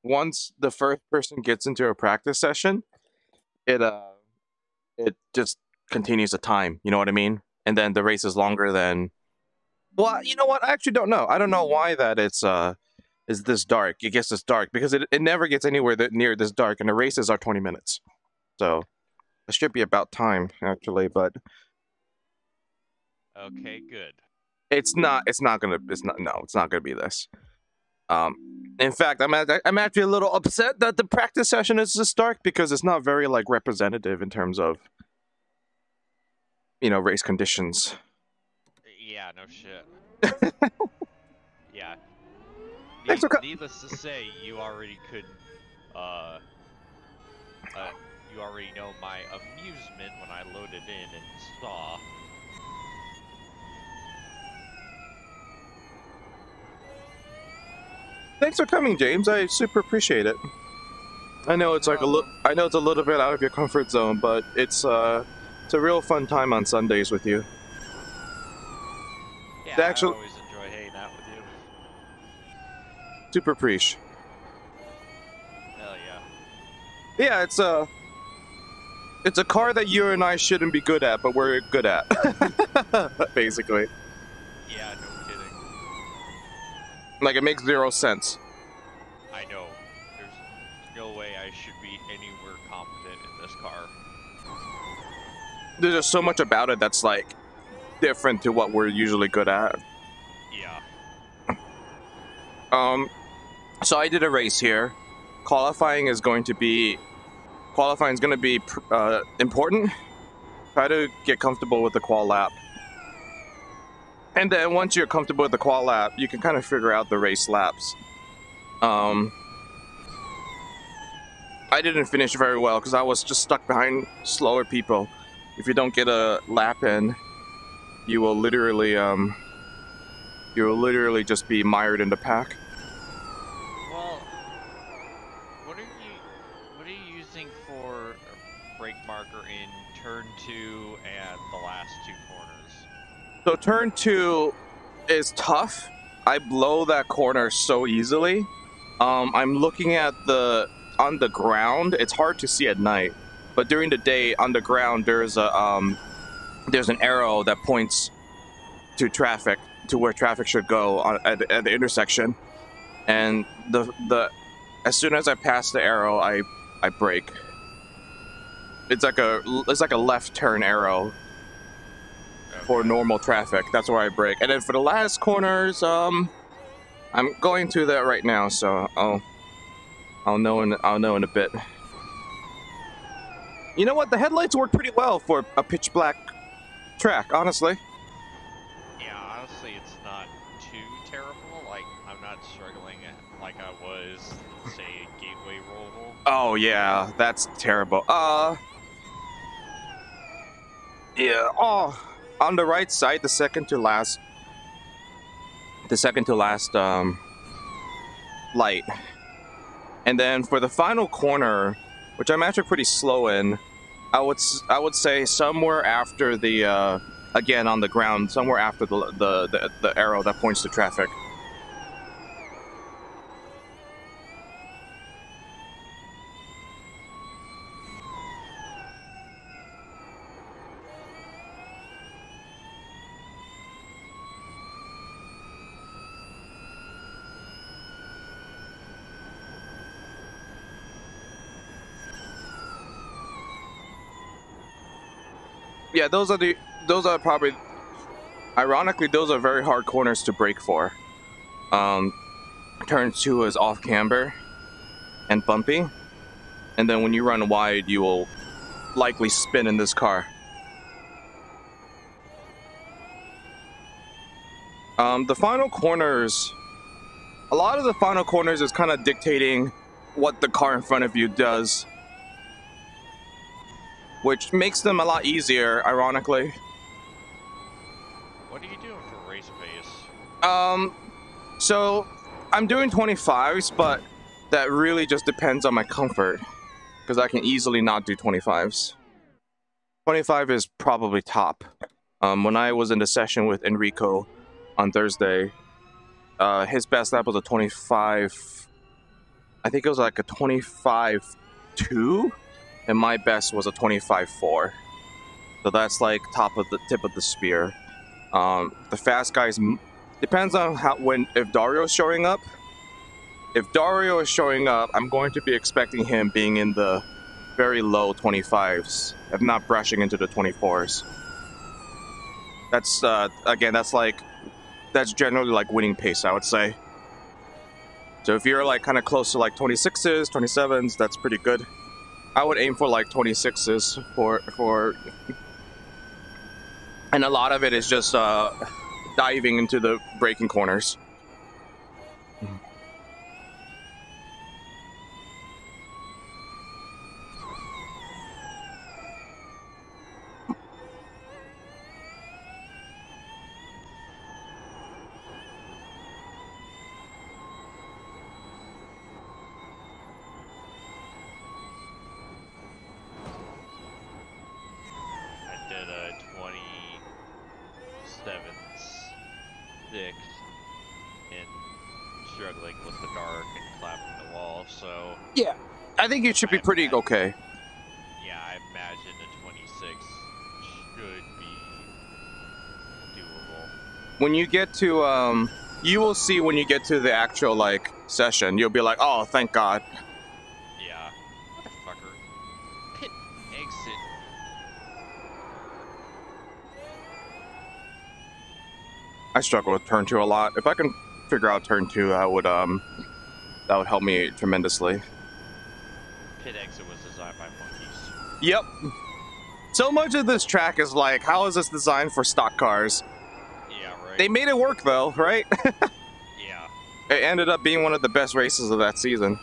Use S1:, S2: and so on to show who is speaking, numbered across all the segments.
S1: once the first person gets into a practice session, it just continues the time. You know what I mean? And then the race is longer than. Well, you know what? I actually don't know. I don't know why that is this dark. It gets this dark because it never gets anywhere near this dark, and the races are 20 minutes. So it should be about time actually, but
S2: Okay, good.
S1: it's not gonna be this. In fact, I'm actually a little upset that the practice session is this dark because it's not very like representative in terms of race conditions.
S2: Yeah, no shit. Yeah. Needless to say, you already could, you already know my amusement when I loaded in and saw.
S1: Thanks for coming, James. I super appreciate it. I know it's I know it's a little bit out of your comfort zone, but it's a real fun time on Sundays with you.
S2: Yeah, I always enjoy hanging out with you.
S1: Super appreciate.
S2: Hell yeah.
S1: Yeah, it's a car that you and I shouldn't be good at, but we're good at. Basically.
S2: Yeah, no kidding.
S1: Like, it makes 0 sense.
S2: I know. There's no way I should be anywhere competent in this car.
S1: There's just so much about it that's, like, different to what we're usually good at.
S2: Yeah.
S1: So I did a race here. Qualifying is going to be important. Try to get comfortable with the qual lap. And then once you're comfortable with the qual lap, you can kind of figure out the race laps. I didn't finish very well because I was just stuck behind slower people. If you don't get a lap in, you will literally just be mired in the pack.
S2: Well, what are you using for a brake marker in turn 2 and the last 2 corners?
S1: So turn 2 is tough. I blow that corner so easily. I'm looking at on the ground. It's hard to see at night, but during the day on the ground there's an arrow that points to traffic, to where traffic should go at the intersection. And as soon as I pass the arrow, I brake. It's like a left turn arrow. Okay. For normal traffic. That's where I brake. And then for the last corners, I'm going to that right now, so I'll know in a bit. You know what? The headlights work pretty well for a pitch black track, honestly.
S2: Yeah, honestly, it's not too terrible. Like, I'm not struggling like I was, say, Gateway Roval.
S1: Oh yeah, that's terrible. Yeah. Oh, on the right side, the second to last light. And then for the final corner, which I'm actually pretty slow in, I would say somewhere after the again on the ground, somewhere after the arrow that points to traffic. Yeah, those are probably, ironically, those are very hard corners to brake for. Turn 2 is off camber and bumpy, and then when you run wide, you will likely spin in this car. The final corners, a lot of the final corners is kind of dictating what the car in front of you does, which makes them a lot easier, ironically.
S2: What are you doing for race pace?
S1: So I'm doing 25s, but that really just depends on my comfort, because I can easily not do 25s. 25 is probably top. When I was in the session with Enrico on Thursday, his best lap was a 25. I think it was like a 25.2, and my best was a 25.4. So that's like top of the tip of the spear. The fast guys depends on if Dario's showing up. If Dario is showing up, I'm going to be expecting him being in the very low 25s, if not brushing into the 24s. That's again, that's generally like winning pace, I would say. So if you're like kind of close to like 26s, 27s, that's pretty good. I would aim for like 26s for, and a lot of it is just diving into the braking corners.
S2: Struggling with the dark and clapping the wall, so
S1: yeah, I think it should be pretty okay.
S2: Yeah, I imagine the 26 should be doable.
S1: When you get to you will see when you get to the actual like session, you'll be like, oh, thank God.
S2: Yeah, motherfucker. Pit exit.
S1: I struggle with turn 2 a lot. If I can figure out turn 2, that would help me tremendously.
S2: Pit exit was designed by monkeys.
S1: Yep. So much of this track is like, how is this designed for stock cars?
S2: Yeah, right.
S1: They made it work though, right?
S2: Yeah.
S1: It ended up being one of the best races of that season.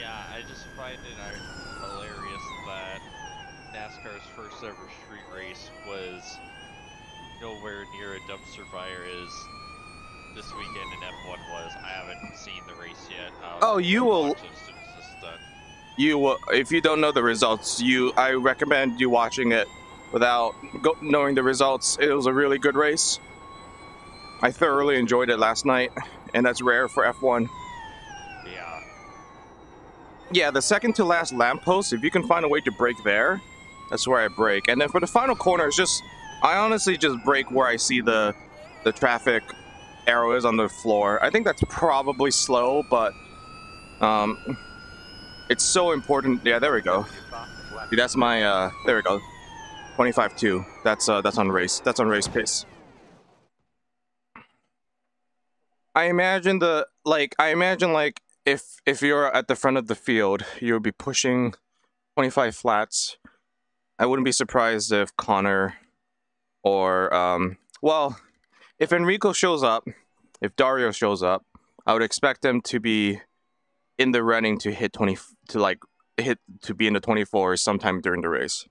S2: Yeah, I just find it hilarious that NASCAR's first ever street race was nowhere near a dumpster fire as this weekend in F1 was. I haven't seen the race yet.
S1: Oh, you will.
S2: Watch it as soon as it's done.
S1: You will, if you don't know the results, I recommend you watching it without knowing the results. It was a really good race. I thoroughly enjoyed it last night, and that's rare for F1.
S2: Yeah.
S1: Yeah, the second to last lamppost, if you can find a way to brake there, that's where I brake. And then for the final corner, I honestly just brake where I see the traffic arrow is on the floor. I think that's probably slow, but it's so important. Yeah, there we go. See, that's my there we go. 25.2. That's on race. That's on race pace. I imagine if you're at the front of the field, you'll be pushing 25 flats. I wouldn't be surprised if Connor or well, if Enrico shows up, if Dario shows up, I would expect them to be in the running to hit be in the 24s sometime during the race.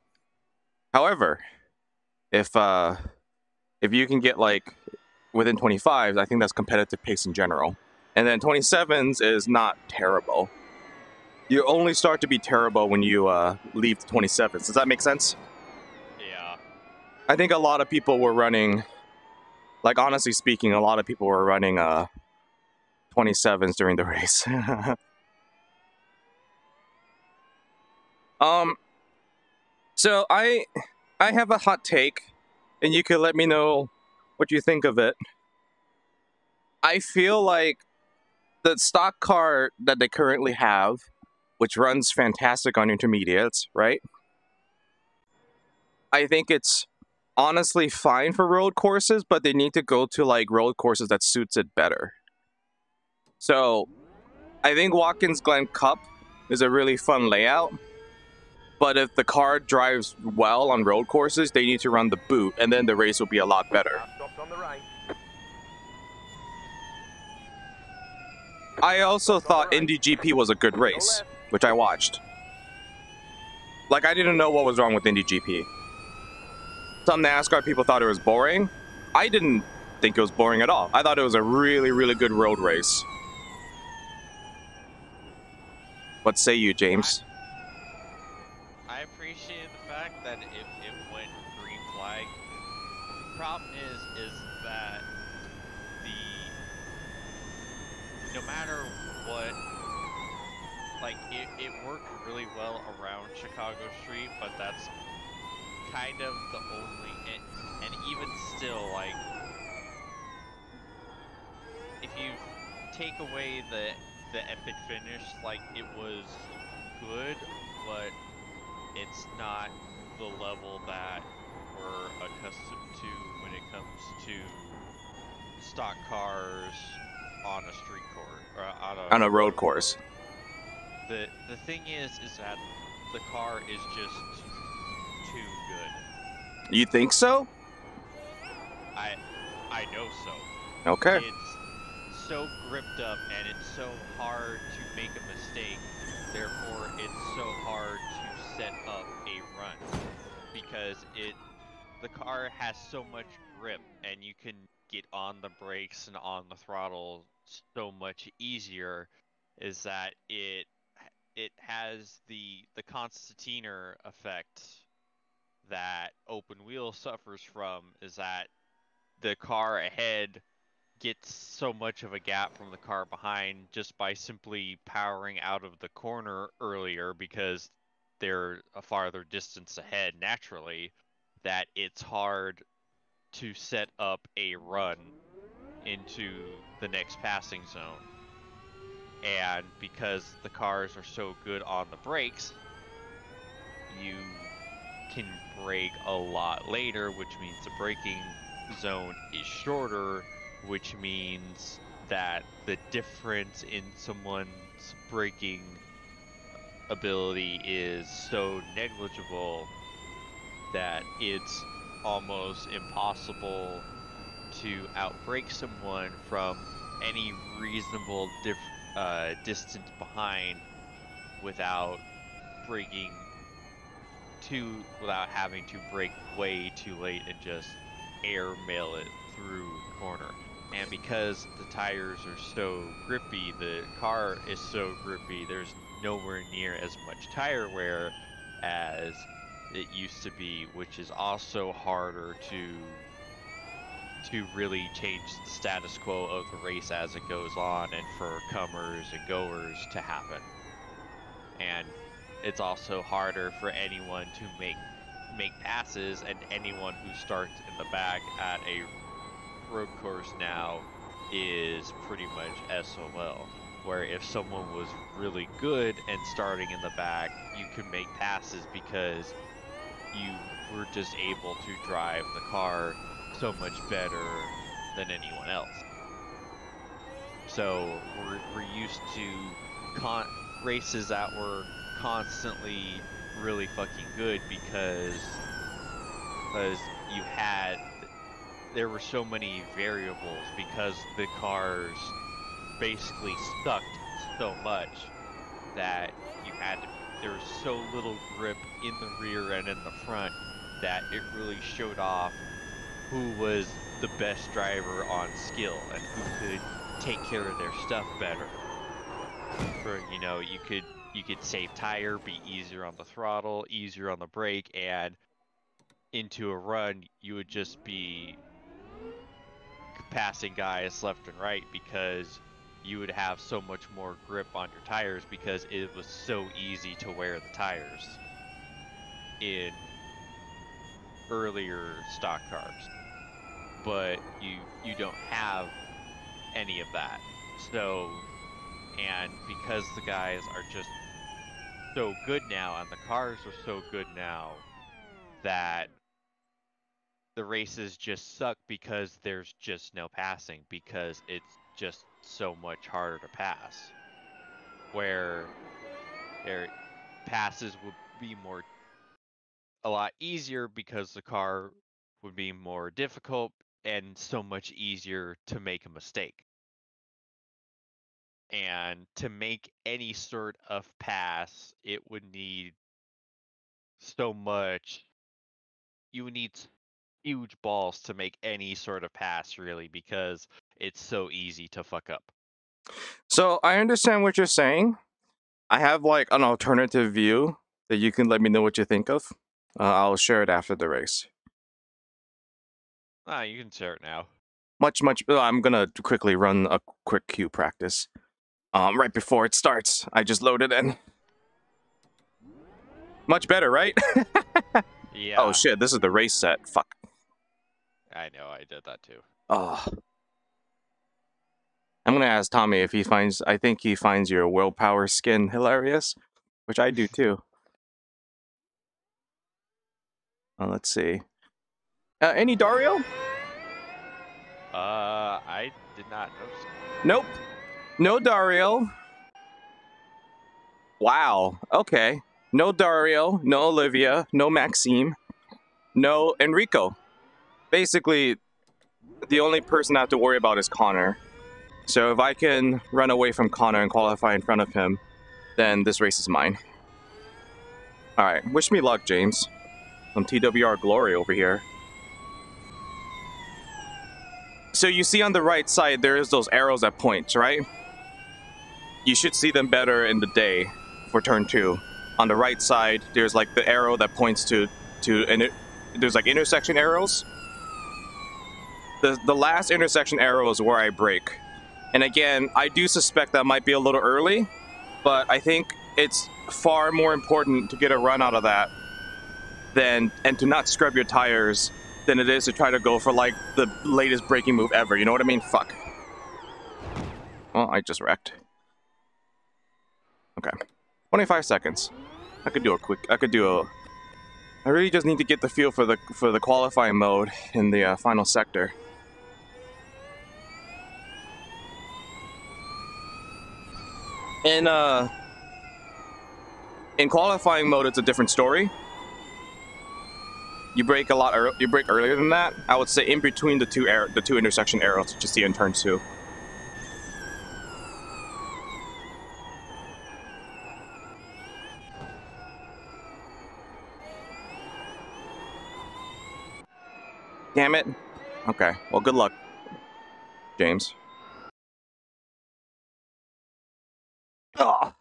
S1: However, if you can get like within 25s, I think that's competitive pace in general. And then 27s is not terrible. You only start to be terrible when you leave the 27s. Does that make sense?
S2: Yeah.
S1: I think a lot of people were running, like honestly speaking, a lot of people were running 27s during the race. So I have a hot take, and you can let me know what you think of it. I feel like the stock car that they currently have, which runs fantastic on intermediates, right? I think it's honestly fine for road courses, but they need to go to like road courses that suits it better. So I think Watkins Glen Cup is a really fun layout, but if the car drives well on road courses, they need to run the boot, and then the race will be a lot better. I also thought Indy GP was a good race, which I watched. Like, I didn't know what was wrong with Indy GP. Some NASCAR people thought it was boring. I didn't think it was boring at all. I thought it was a really, really good road race. What say you, James?
S2: I appreciated the fact that it went green flag. The problem is that no matter what, like it worked really well around Chicago Street, but that's kind of the only, and even still, like, if you take away the epic finish, like, it was good, but it's not the level that we're accustomed to when it comes to stock cars on a street course or on
S1: On a
S2: a
S1: road
S2: road
S1: course.
S2: course. The thing is that the car is just too good.
S1: You think so?
S2: I I know so.
S1: Okay.
S2: It's so gripped up and it's so hard to make a mistake. Therefore, it's so hard to set up a run because the car has so much grip and you can get on the brakes and on the throttle so much easier is that it has the concertina effect that open wheel suffers from is that the car ahead gets so much of a gap from the car behind just by simply powering out of the corner earlier because they're a farther distance ahead naturally that it's hard to set up a run into the next passing zone. And because the cars are so good on the brakes, you can brake a lot later, which means the braking zone is shorter, which means that the difference in someone's braking ability is so negligible that it's almost impossible to outbrake someone from any reasonable distance behind without braking without having to brake way too late and just airmail it through the corner. And because the tires are so grippy, the car is so grippy, there's nowhere near as much tire wear as it used to be, which is also harder to really change the status quo of the race as it goes on and for comers and goers to happen. And it's also harder for anyone to make passes, and anyone who starts in the back at a road course now is pretty much SOL. Where if someone was really good and starting in the back, you could make passes because you were just able to drive the car so much better than anyone else. So we're used to races that were constantly really fucking good because you had there were so many variables because the cars basically sucked so much that there was so little grip in the rear and in the front that it really showed off who was the best driver on skill and who could take care of their stuff better. For you could save tire, be easier on the throttle, easier on the brake, and into a run you would just be passing guys left and right because you would have so much more grip on your tires because it was so easy to wear the tires in earlier stock cars. But you don't have any of that. So, and because the guys are just so good now and the cars are so good now that the races just suck because there's just no passing because it's just so much harder to pass. Where their passes would be a lot easier because the car would be more difficult and so much easier to make a mistake. And to make any sort of pass, it would need so much. You would need huge balls to make any sort of pass, really, because it's so easy to fuck up.
S1: So I understand what you're saying. I have like an alternative view that you can let me know what you think of. I'll share it after the race.
S2: Ah, you can share it now.
S1: Much. I'm gonna quickly run a quick Q practice. right before it starts. I just loaded in. Much better, right?
S2: Yeah.
S1: Oh shit, this is the race set. Fuck.
S2: I know, I did that too.
S1: Oh. I'm gonna ask Tommy if he finds. I think he finds your willpower skin hilarious, which I do too. Let's see. Any Dario?
S2: I did not notice.
S1: Nope. No Dario. Wow. Okay. No Dario. No Olivia. No Maxime. No Enrico. Basically, the only person I have to worry about is Connor. So if I can run away from Connor and qualify in front of him, then this race is mine. Alright, wish me luck, James. Some TWR glory over here. So you see on the right side, there's those arrows that point, right? You should see them better in the day for turn 2. On the right side, there's like the arrow that points to and there's like intersection arrows. The last intersection arrow is where I brake. And again, I do suspect that might be a little early, but I think it's far more important to get a run out of that and to not scrub your tires than it is to try to go for like the latest braking move ever. You know what I mean? Fuck. Well, I just wrecked. Okay. 25 seconds. I could do a I really just need to get the feel for the qualifying mode in the final sector. In qualifying mode, it's a different story. You brake you brake earlier than that. I would say in between the two intersection arrows that you see in turn 2. Damn it. Okay. Well, good luck, James. Ugh.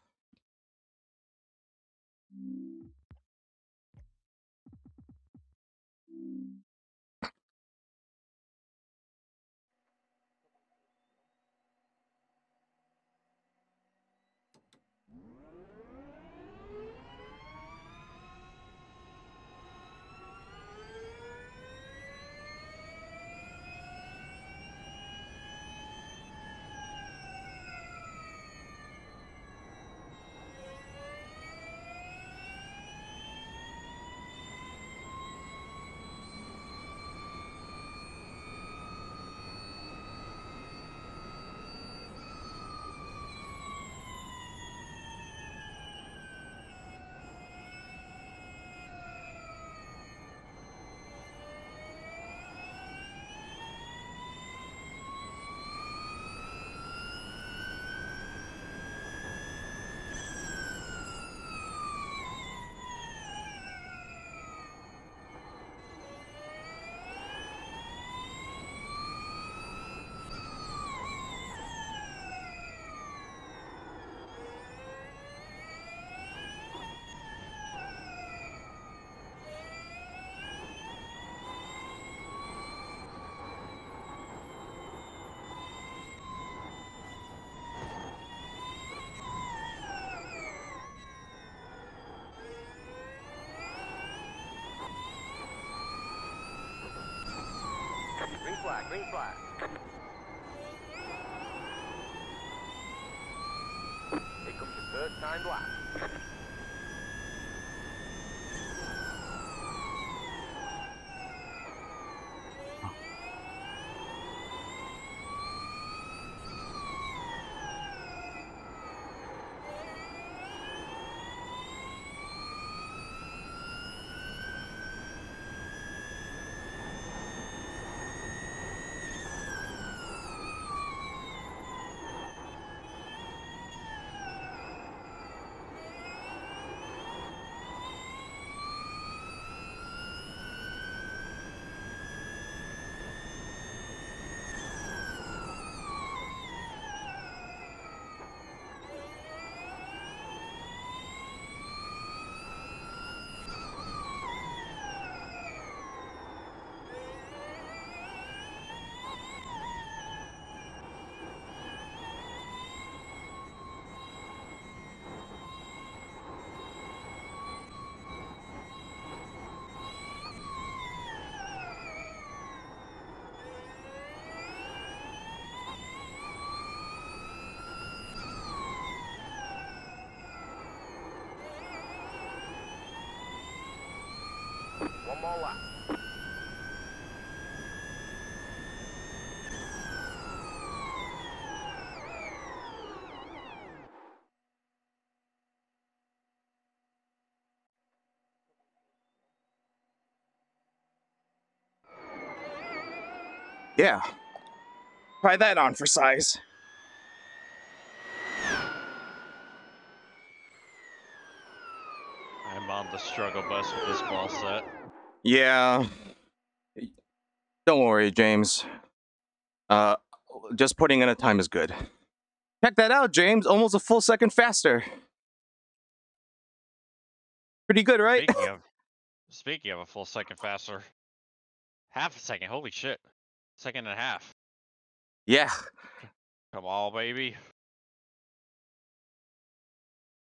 S3: Green flag. Here comes your first time lap.
S1: Yeah. Try that on for size.
S2: I'm on the struggle bus with this ball set.
S1: Yeah. Don't worry, James. Just putting in a time is good. Check that out, James. Almost a full second faster. Pretty good, right?
S2: Speaking of a full second faster, half a second. Holy shit! Second and a half.
S1: Yeah.
S2: Come on, baby.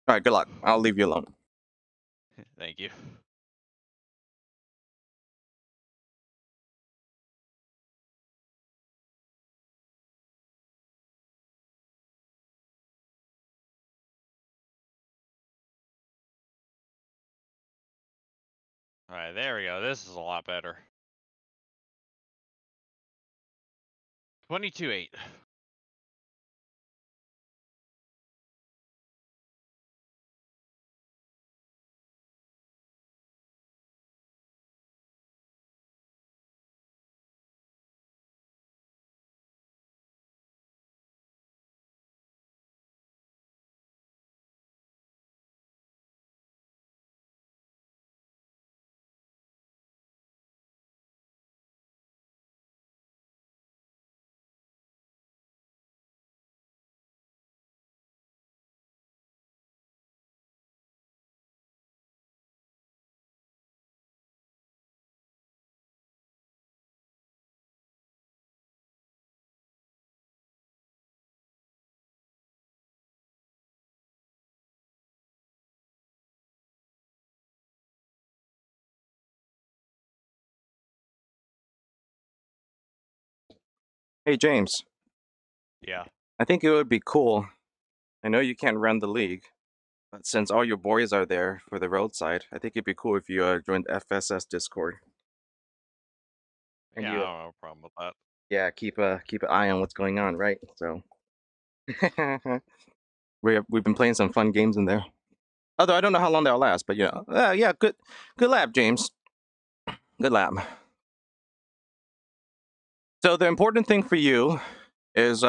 S1: All right, good luck. I'll leave you alone.
S2: Thank you. All right, there we go. This is a lot better. 22-8.
S1: Hey, James.
S2: Yeah.
S1: I think it would be cool. I know you can't run the league, but since all your boys are there for the roadside, I think it'd be cool if you joined FSS Discord. And
S2: Yeah,
S1: you,
S2: I don't have a problem with that.
S1: yeah, keep an eye on what's going on, right? So, we've been playing some fun games in there. Although I don't know how long they'll last, but yeah, good lab, James. Good lab. So the important thing for you is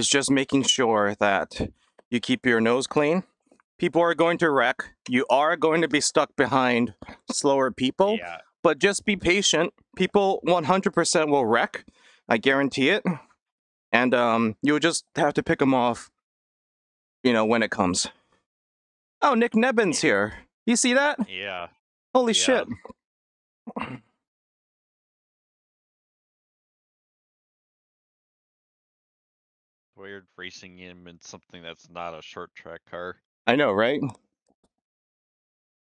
S1: just making sure that you keep your nose clean. People are going to wreck. You are going to be stuck behind slower people,
S2: Yeah.
S1: but just be patient. People 100% will wreck. I guarantee it. And you'll just have to pick them off, when it comes. Oh, Nick Nebbin's here. You see that?
S2: Yeah.
S1: Holy
S2: Yeah.
S1: shit.
S2: Weird racing him in something that's not a short track car.
S1: I know, right?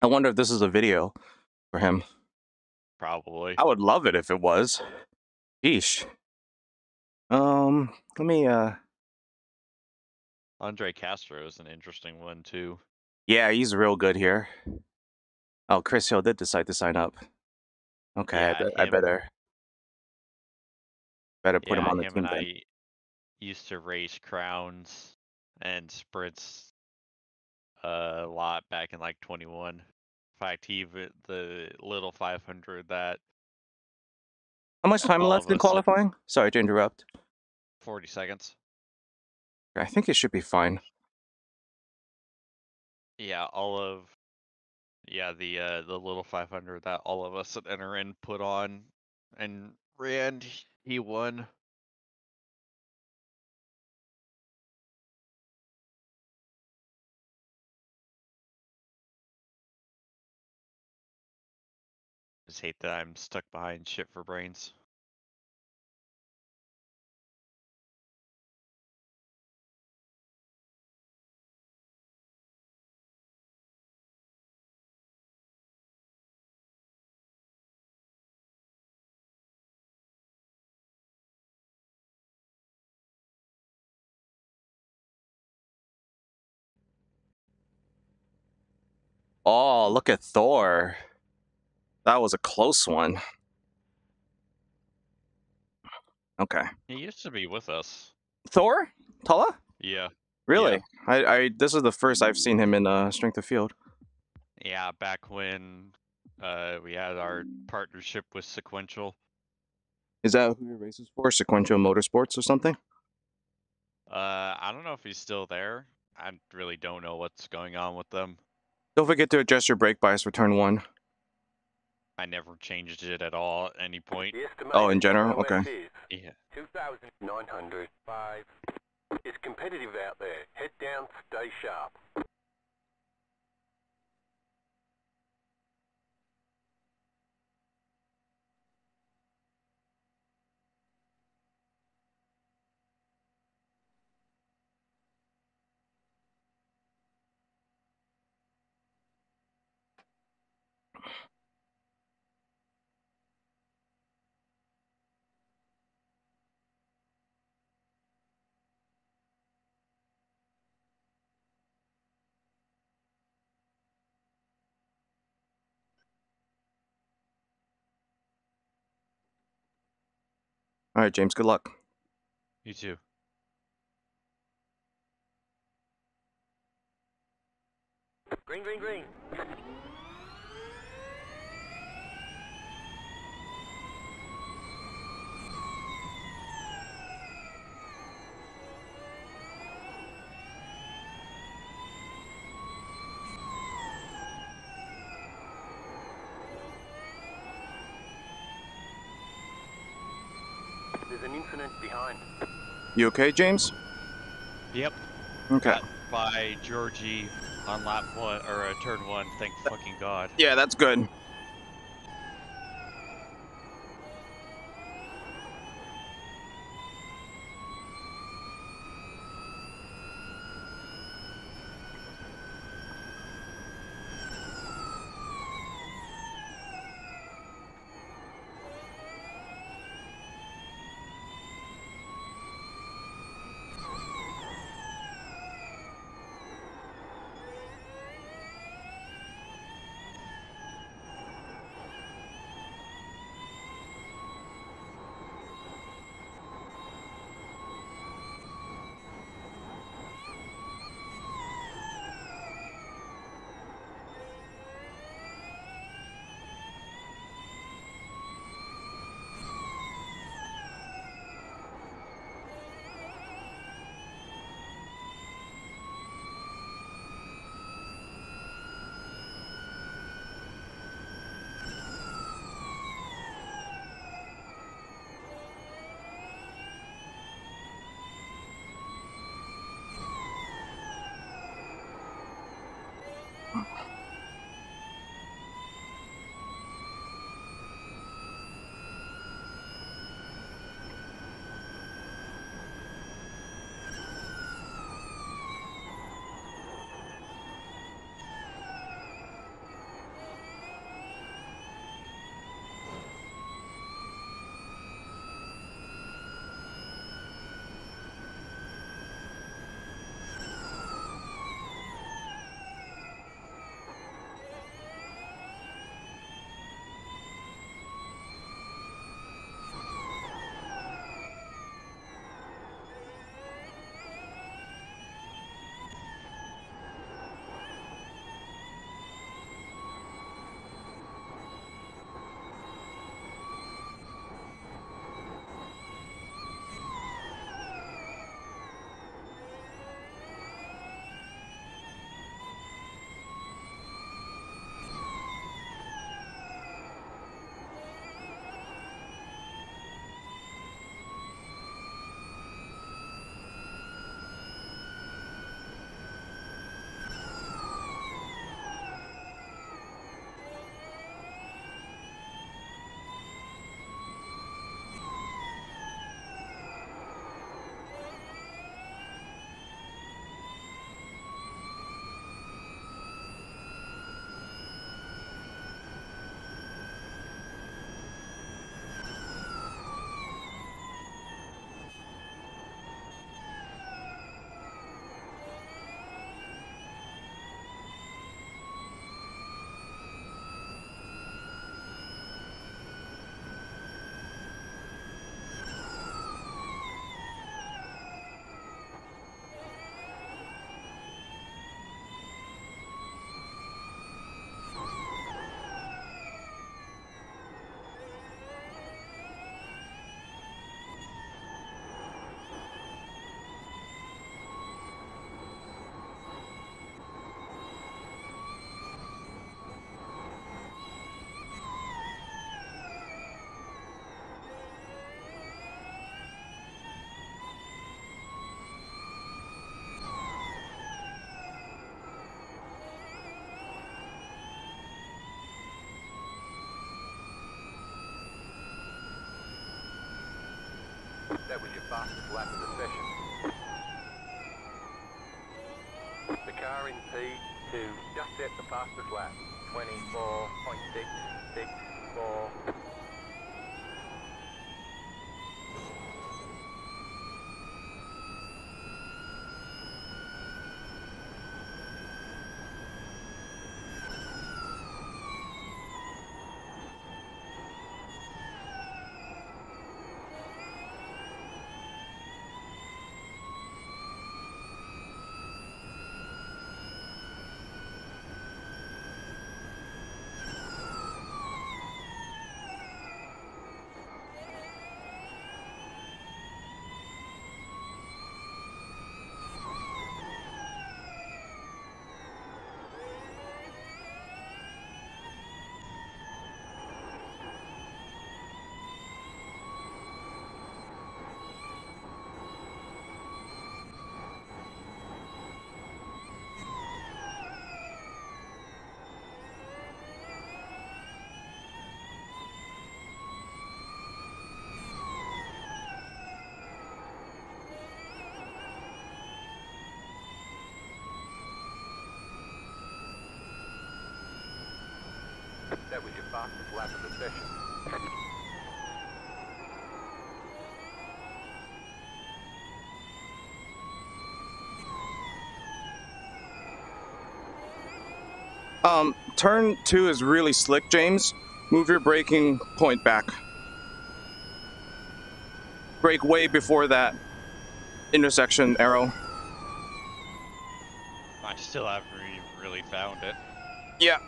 S1: I wonder if this is a video for him.
S2: Probably.
S1: I would love it if it was. Sheesh. Let me,
S2: Andre Castro is an interesting one, too.
S1: yeah, he's real good here. Oh, Chris Hill did decide to sign up. Okay,
S2: Yeah,
S1: I better put him on the
S2: him
S1: team
S2: and
S1: then.
S2: I used to race crowns and sprints a lot back in like 21. In fact, even the little 500 that
S1: How much time
S2: all
S1: left
S2: of
S1: in
S2: us
S1: qualifying? Sorry to interrupt.
S2: 40 seconds.
S1: I think it should be fine.
S2: Yeah, the little 500 that all of us at enter put on and ran, he won. Just hate that I'm stuck behind shit for brains.
S1: Oh, look at Thor. That was a close one. Okay.
S2: He used to be with us.
S1: Thor? Tala?
S2: Yeah.
S1: Really? I this is the first I've seen him in Strength of Field.
S2: Yeah, back when We had our partnership with Sequential.
S1: Is that who your race is for? Sequential Motorsports or something?
S2: I don't know if he's still there. I really don't know what's going on with them.
S1: Don't forget to adjust your brake bias for turn 1.
S2: I never changed it at all at any point.
S3: The estimated
S1: Oh, in general?
S3: SOF
S1: Okay.
S3: is
S2: Yeah.
S3: 2,905. It's competitive out there. Head down, stay sharp.
S1: All right, James, good luck.
S2: You too.
S3: Green, green, green. There's an incident behind.
S1: You okay, James?
S2: Yep.
S1: Okay.
S2: Got by Georgie on lap 1 or turn 1. Thank fucking God.
S1: Yeah, that's good.
S3: That was your fastest lap of the session. The car in P2 just set the fastest lap. 24.664. That was your fastest lap of the session.
S1: Turn 2 is really slick, James. Move your braking point back. Brake way before that intersection arrow.
S2: I still haven't really found it.
S1: Yeah.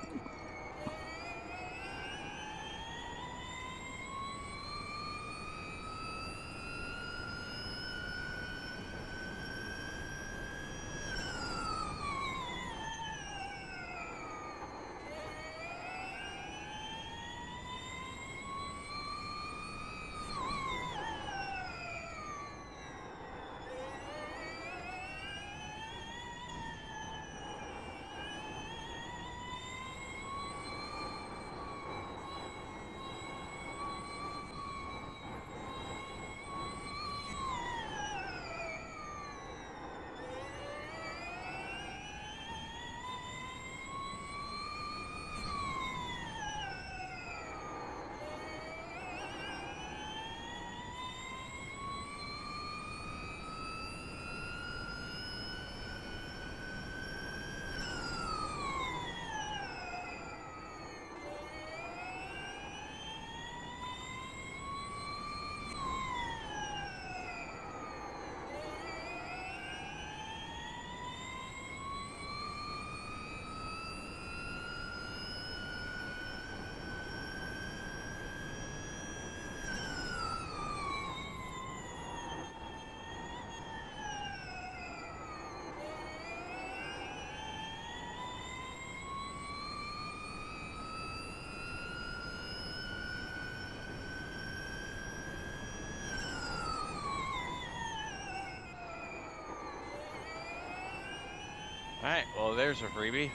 S2: Alright, well there's a freebie.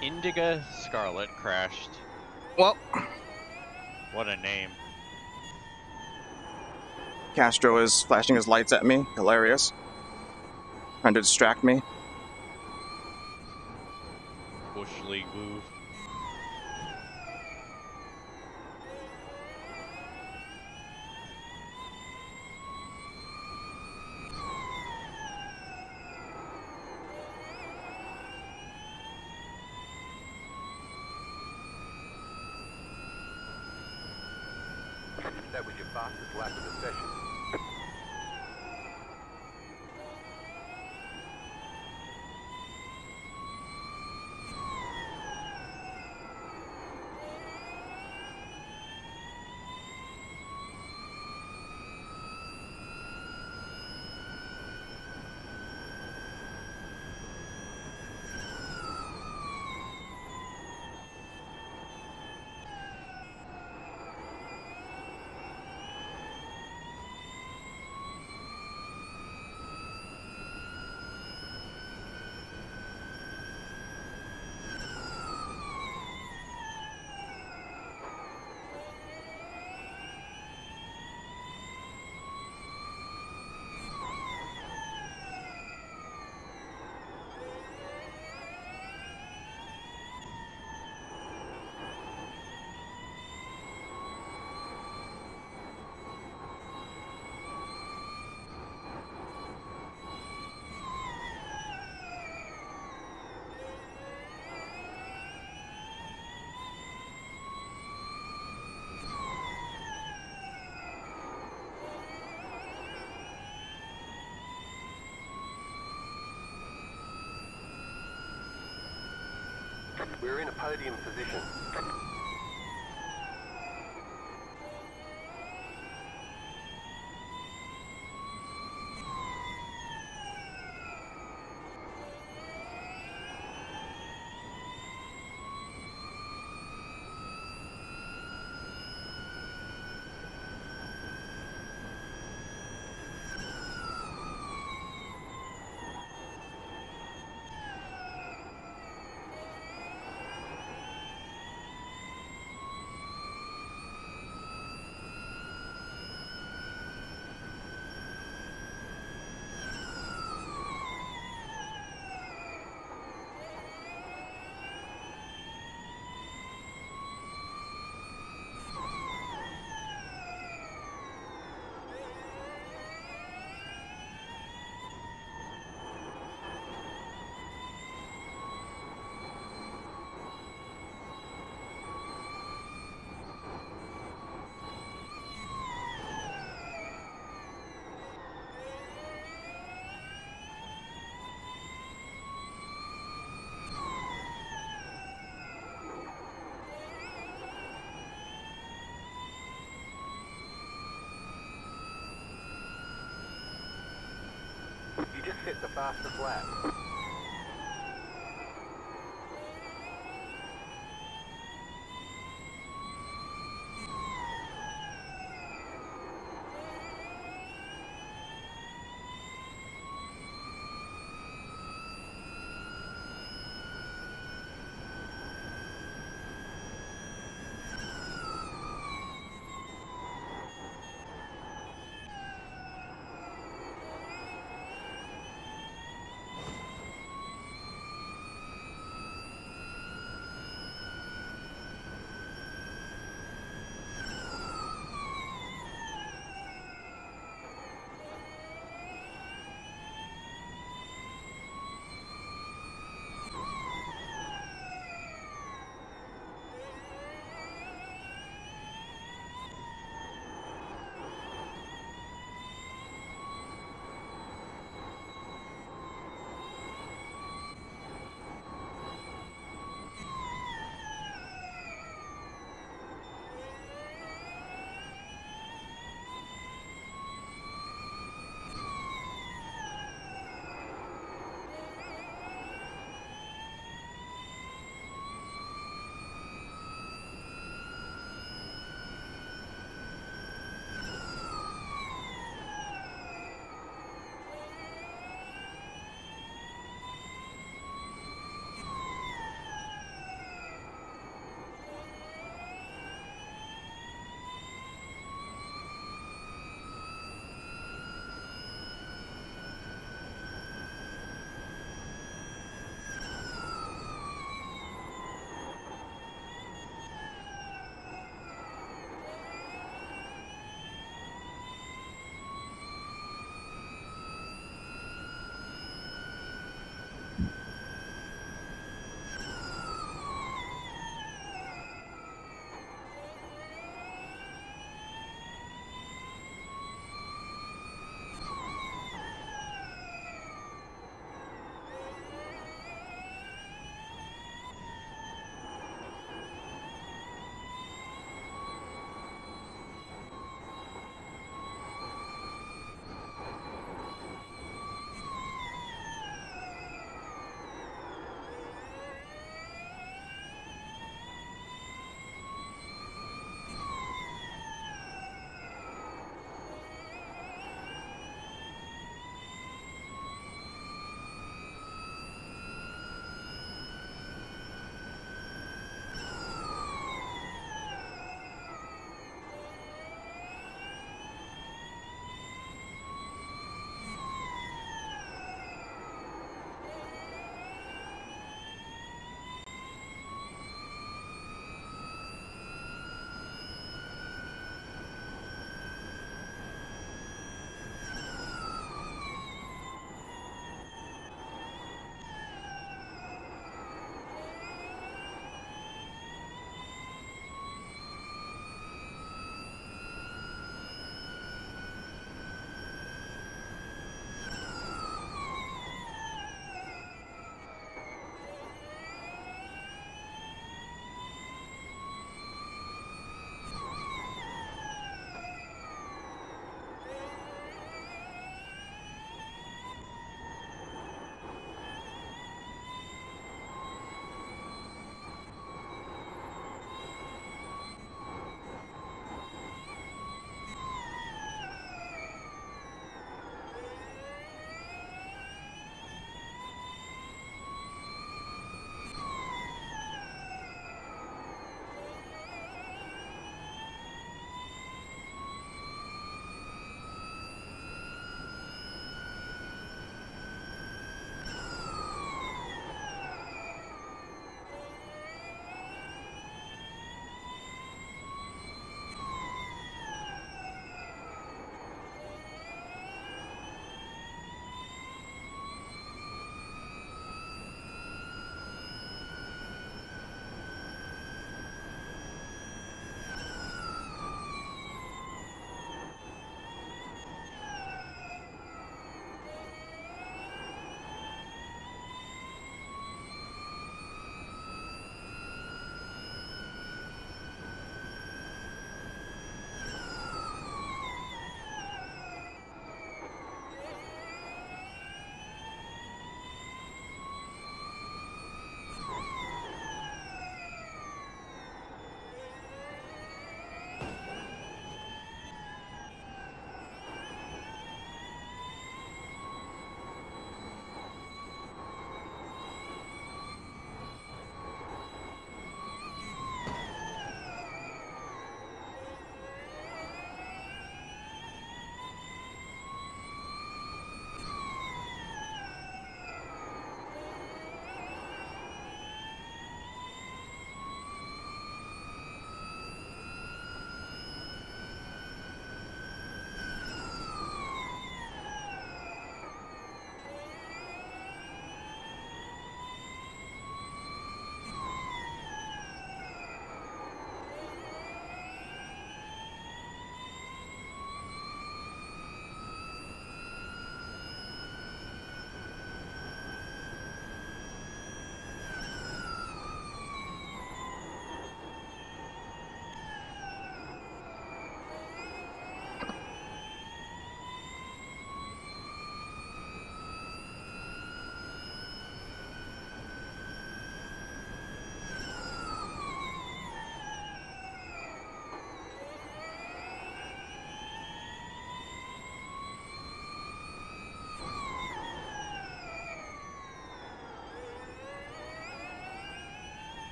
S2: Indigo Scarlet crashed.
S1: Well,
S2: What a name.
S1: Castro is flashing his lights at me. Hilarious. Trying to distract me.
S2: Bush League move.
S3: That was your fastest lap of the session. We're in a podium position. You just hit the fastest lap.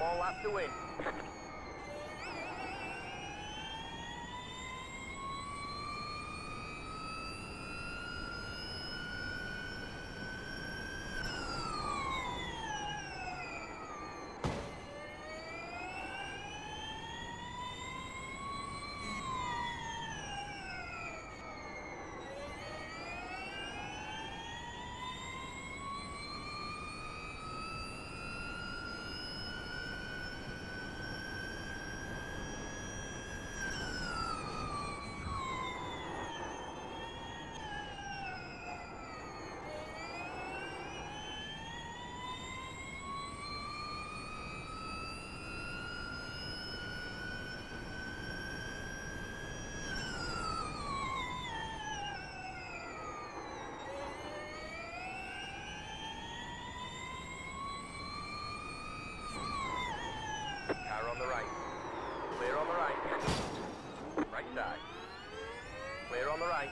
S3: One lap to win. Car on the right. Clear on the right. Right side. Clear on the right.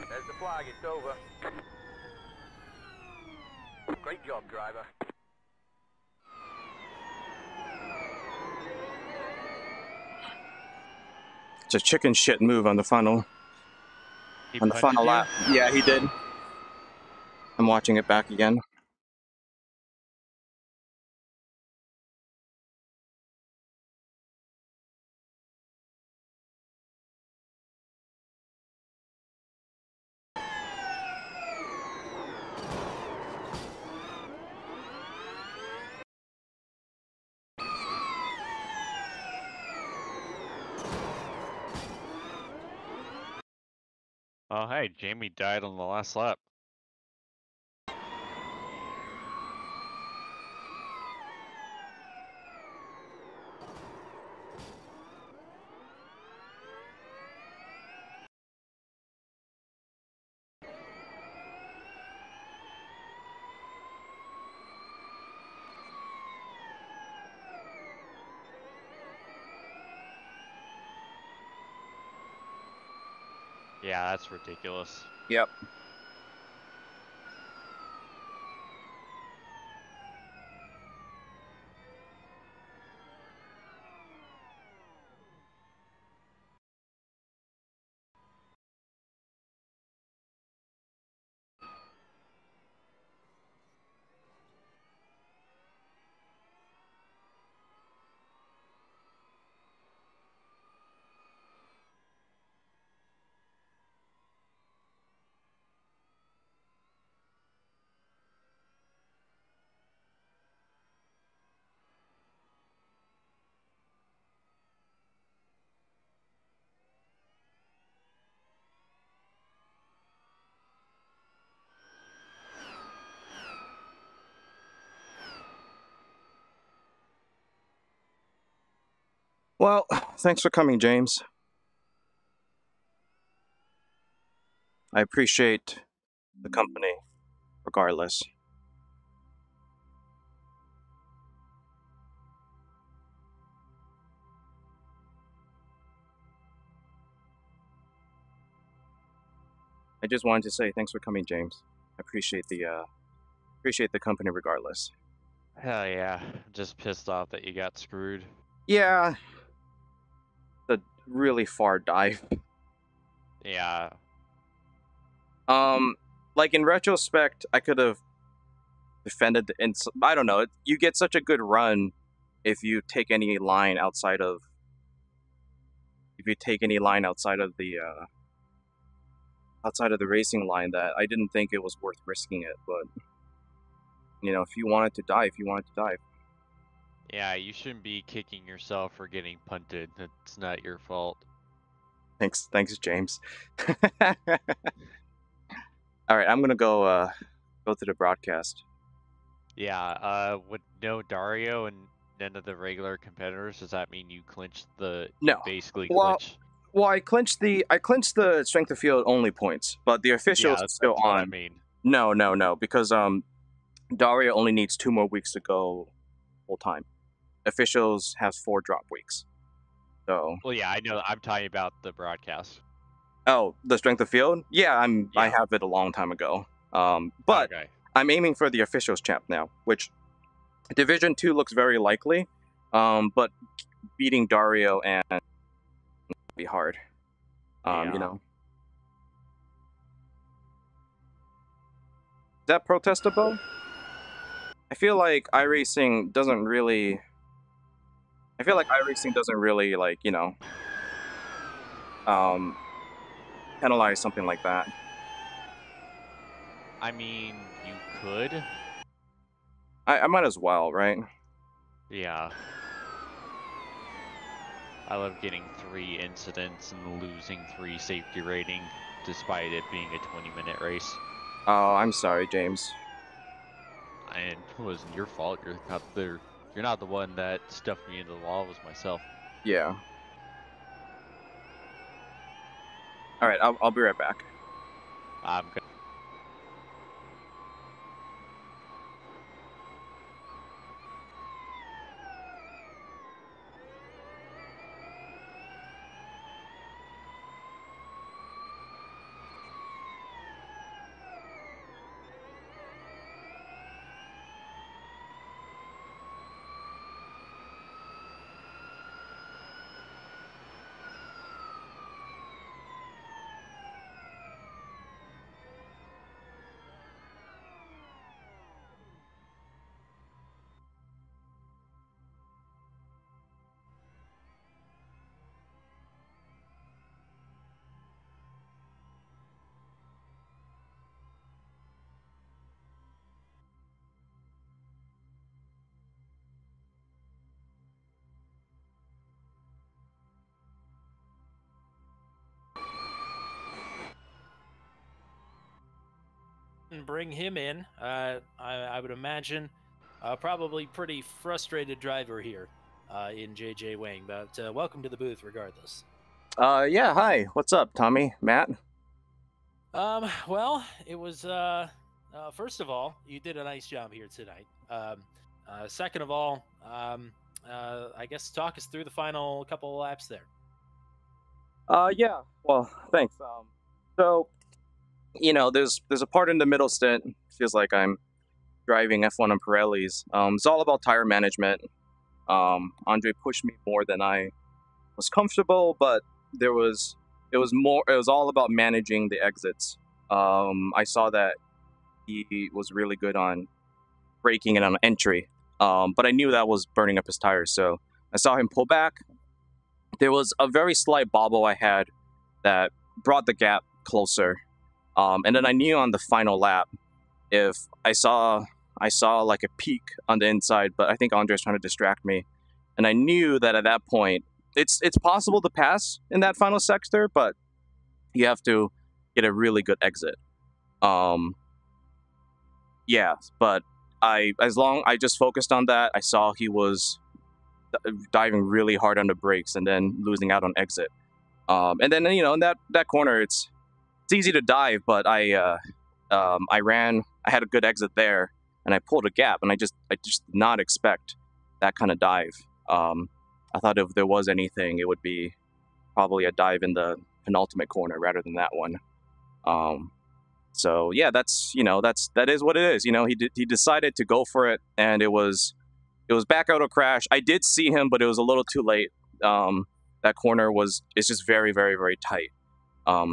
S3: There's the flag, it's over. Great job, driver.
S1: It's a chicken shit move on the final.
S2: He
S1: On the
S2: punted
S1: final
S2: you?
S1: lap. Yeah, he did. I'm watching it back again.
S2: Oh, hey, Jamie died on the last lap. Yeah, that's ridiculous.
S1: Yep. Well, thanks for coming, James. I appreciate the company, regardless. I just wanted to say thanks for coming, James. I appreciate the company, regardless.
S2: Hell yeah. Just pissed off that you got screwed.
S1: Yeah, the really far dive.
S2: Yeah.
S1: Like in retrospect, I could have defended the I don't know. You get such a good run if you take any line outside of the racing line that I didn't think it was worth risking it. But if you wanted to dive, you wanted to dive.
S2: Yeah, you shouldn't be kicking yourself for getting punted. It's not your fault.
S1: Thanks, James. All right, I'm gonna go Go to the broadcast.
S2: Yeah, with no Dario and none of the regular competitors, does that mean you clinched the
S1: No.
S2: you basically
S1: Well,
S2: clinched?
S1: Well, I clinched the strength of field only points, but the officials
S2: Yeah,
S1: are still
S2: that's what I
S1: on.
S2: mean.
S1: No, because Daria only needs 2 more weeks to go full time. Officials has 4 drop weeks. So
S2: Well, yeah, I know. I'm talking about the broadcast.
S1: the strength of field? Yeah, I
S2: Yeah.
S1: have it a long time ago. But
S2: Okay.
S1: I'm aiming for the officials champ now, which Division 2 looks very likely. But beating Dario and be hard.
S2: Yeah.
S1: You know. Is that protestable? I feel like iRacing doesn't really. I feel like iRacing doesn't really like penalize something like that.
S2: I mean, you could.
S1: I might as well, right?
S2: Yeah. I love getting 3 incidents and losing 3 safety rating, despite it being a 20-minute race.
S1: Oh, I'm sorry, James.
S2: And it wasn't your fault. You're not the one that stuffed me into the wall. It was myself.
S1: Yeah. All right, I'll be right back.
S2: I'm good.
S4: And bring him in. I would imagine probably pretty frustrated driver here in JJ Wang, but welcome to the booth regardless.
S1: Yeah, hi. What's up, Tommy? Matt?
S4: Well, it was first of all, you did a nice job here tonight. Second of all, I guess talk us through the final couple of laps there.
S1: Yeah. Well, thanks. So, there's a part in the middle stint. Feels like I'm driving F1 on Pirellis. It's all about tire management. Andre pushed me more than I was comfortable, but it was all about managing the exits. I saw that he was really good on braking and on entry, but I knew that was burning up his tires, so I saw him pull back. There was a very slight bobble I had that brought the gap closer, and then I knew on the final lap, if I saw like a peak on the inside, but I think Andre's trying to distract me, and I knew that at that point it's possible to pass in that final sector, but you have to get a really good exit. Yeah, but I just focused on that. I saw he was diving really hard on the brakes and then losing out on exit. And then in that corner, it's easy to dive, but I had a good exit there, and I pulled a gap, and I just did not expect that kind of dive. I thought if there was anything, it would be probably a dive in the penultimate corner rather than that one. So yeah, that is what it is. He decided to go for it, and it was back out of crash. I did see him, but it was a little too late. That corner it's just very, very, very tight.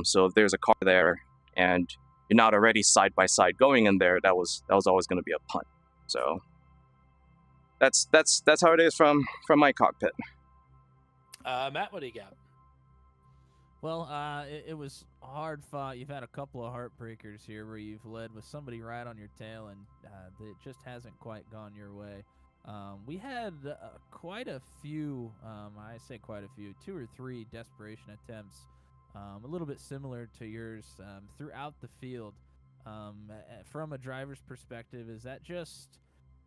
S1: So if there's a car there and you're not already side by side going in there, that was always going to be a punt. So that's how it is from my cockpit.
S4: Matt, what do you got?
S5: Well, it was hard fought. You've had a couple of heartbreakers here where you've led with somebody right on your tail, and it just hasn't quite gone your way. We had quite a few, I say quite a few, 2 or 3 desperation attempts, a little bit similar to yours throughout the field. From a driver's perspective, is that just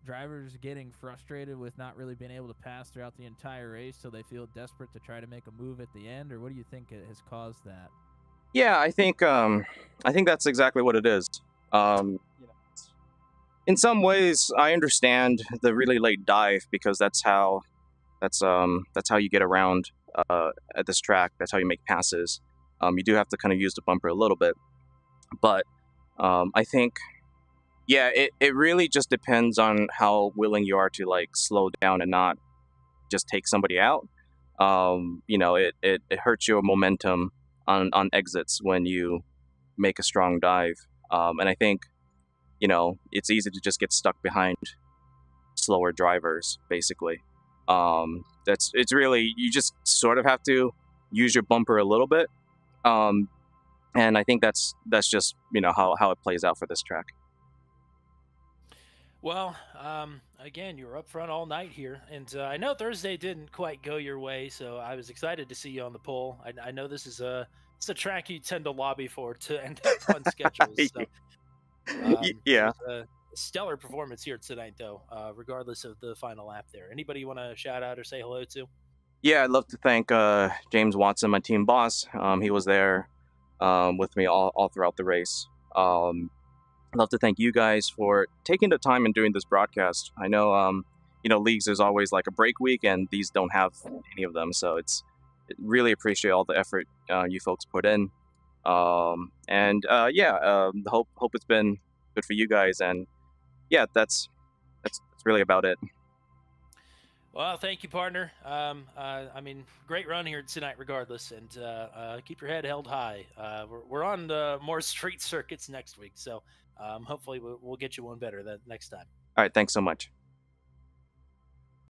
S5: drivers getting frustrated with not really being able to pass throughout the entire race, so they feel desperate to try to make a move at the end, or what do you think has caused that?
S1: Yeah, I think that's exactly what it is. In some ways, I understand the really late dive because that's how you get around at this track. That's how you make passes. You do have to kind of use the bumper a little bit, but I think, yeah, it really just depends on how willing you are to like slow down and not just take somebody out. It hurts your momentum on exits when you make a strong dive. And I think, it's easy to just get stuck behind slower drivers, basically. It's really, you just sort of have to use your bumper a little bit. And I think that's just, how it plays out for this track.
S4: Well, again, you were up front all night here, and I know Thursday didn't quite go your way, so I was excited to see you on the pole. I know it's a track you tend to lobby for to end up on schedules. So,
S1: Yeah.
S4: it was a stellar performance here tonight, though, regardless of the final lap there. Anybody you want to shout out or say hello to?
S1: Yeah, I'd love to thank James Watson, my team boss. He was there with me all throughout the race. I'd love to thank you guys for taking the time and doing this broadcast. I know, leagues, there's always like a break week, and these don't have any of them. So really appreciate all the effort you folks put in. Hope it's been good for you guys. And yeah, that's really about it.
S4: Well, thank you, partner. Great run here tonight, regardless, and keep your head held high. We're on the more street circuits next week, so hopefully we'll get you one better that next time.
S1: All right, thanks so much.